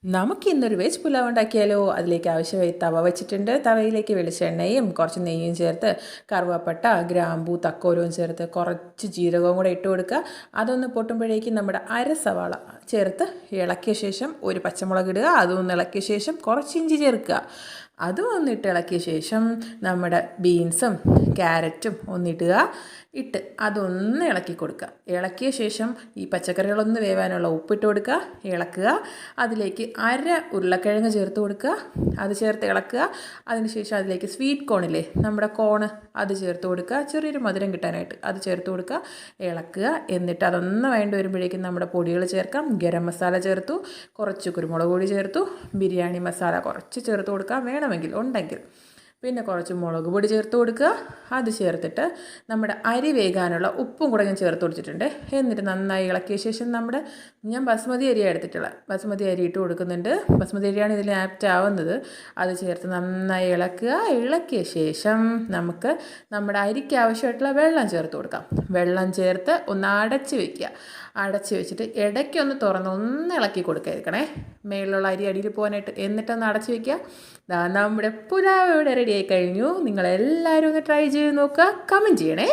നമുക്കിന്നൊരു വെജ് പുലാവ് ഉണ്ടാക്കിയാലോ. അതിലേക്ക് ആവശ്യമായി തവ വെച്ചിട്ടുണ്ട്. തവയിലേക്ക് വെളിച്ചെണ്ണയും കുറച്ച് നെയ്യും ചേർത്ത് കറുവപ്പട്ട, ഗ്രാമ്പൂ, തക്കോലവും ചേർത്ത് കുറച്ച് ജീരകവും കൂടെ ഇട്ട് കൊടുക്കുക. അതൊന്ന് പൊട്ടുമ്പോഴേക്കും നമ്മുടെ സവാള ചേർത്ത് ഇളക്കിയ ശേഷം ഒരു പച്ചമുളക് ഇടുക. അതൊന്ന് ഇളക്കിയ ശേഷം കുറച്ച് ഇഞ്ചി ചേർക്കുക. അതും ഒന്നിട്ട് ഇളക്കിയ ശേഷം നമ്മുടെ ബീൻസും ക്യാരറ്റും ഒന്നിടുക. ഇട്ട് അതൊന്ന് ഇളക്കി കൊടുക്കുക. ഇളക്കിയ ശേഷം ഈ പച്ചക്കറികളൊന്ന് വേവാനുള്ള ഉപ്പിട്ട് കൊടുക്കുക. ഇളക്കുക. അതിലേക്ക് ഉരുളക്കിഴങ്ങ് ചേർത്ത് കൊടുക്കുക. അത് ചേർത്ത് ഇളക്കുക. അതിനുശേഷം അതിലേക്ക് സ്വീറ്റ് കോണില്ലേ, നമ്മുടെ കോണ്, അത് ചേർത്ത് കൊടുക്കുക. ചെറിയൊരു മധുരം കിട്ടാനായിട്ട് അത് ചേർത്ത് കൊടുക്കുക. ഇളക്കുക. എന്നിട്ട് അതൊന്ന് വേണ്ടി വരുമ്പോഴേക്കും നമ്മുടെ പൊടികൾ ചേർക്കാം. ഗരം മസാല ചേർത്തു, കുറച്ച് കുരുമുളക് പൊടി ചേർത്തു, ബിരിയാണി മസാല കുറച്ച് ചേർത്ത് കൊടുക്കുക വേണമെങ്കിൽ ഉണ്ടെങ്കിൽ. പിന്നെ കുറച്ച് മുളക് പൊടി ചേർത്ത് കൊടുക്കുക. അത് ചേർത്തിട്ട് നമ്മുടെ അരി വേകാനുള്ള ഉപ്പും കൂടെ ഞാൻ ചേർത്ത് കൊടുത്തിട്ടുണ്ട്. എന്നിട്ട് നന്നായി ഇളക്കിയ ശേഷം ഞാൻ ബസ്മതി അരിയാണ് എടുത്തിട്ടുള്ളത്. ബസ്മതി അരി ഇട്ട് കൊടുക്കുന്നുണ്ട്. ബസ്മതി അരിയാണ് ഇതിൽ ആപ്റ്റ് ആവുന്നത്. അത് ചേർത്ത് നന്നായി ഇളക്കുക. ഇളക്കിയ ശേഷം നമുക്ക് നമ്മുടെ അരിക്ക് ആവശ്യമായിട്ടുള്ള വെള്ളം ചേർത്ത് കൊടുക്കാം. വെള്ളം ചേർത്ത് ഒന്ന് അടച്ച് വയ്ക്കുക. അടച്ച് വെച്ചിട്ട് ഇടയ്ക്കൊന്ന് തുറന്ന് ഒന്ന് ഇളക്കി കൊടുക്കാതിരിക്കണേ, മേളിലുള്ള അരി അടിയിൽ പോകാനായിട്ട്. എന്നിട്ടൊന്ന് അടച്ച് വയ്ക്കുക. നമ്മുടെ പുലാവ് ഇവിടെ റെഡി ആയി കഴിഞ്ഞു. നിങ്ങളെല്ലാവരും ഒന്ന് ട്രൈ ചെയ്ത് നോക്കുക. കമൻറ്റ് ചെയ്യണേ.